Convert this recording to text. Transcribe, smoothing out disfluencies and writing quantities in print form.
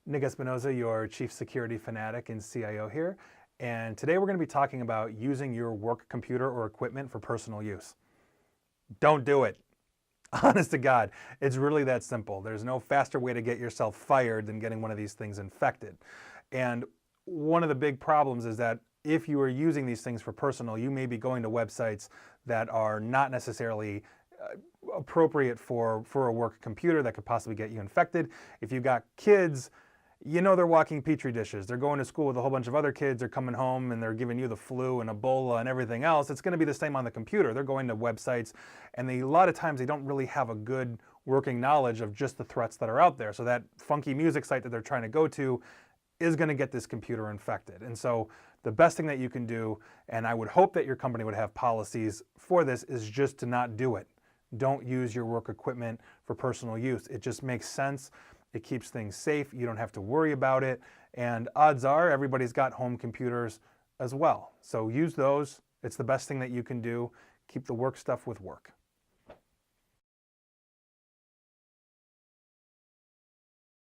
Nick Espinoza, your Chief Security Fanatic and CIO here. And today we're going to be talking about using your work computer or equipment for personal use. Don't do it. Honest to God, it's really that simple. There's no faster way to get yourself fired than getting one of these things infected. And one of the big problems is that if you are using these things for personal, you may be going to websites that are not necessarily appropriate for a work computer that could possibly get you infected. If you've got kids, you know they're walking petri dishes. They're going to school with a whole bunch of other kids. They're coming home and they're giving you the flu and Ebola and everything else. It's going to be the same on the computer. They're going to websites, and a lot of times they don't really have a good working knowledge of just the threats that are out there. So that funky music site that they're trying to go to is going to get this computer infected. And so the best thing that you can do, and I would hope that your company would have policies for this, is just to not do it. Don't use your work equipment for personal use. It just makes sense. It keeps things safe. You don't have to worry about it. And odds are everybody's got home computers as well. So use those. It's the best thing that you can do. Keep the work stuff with work.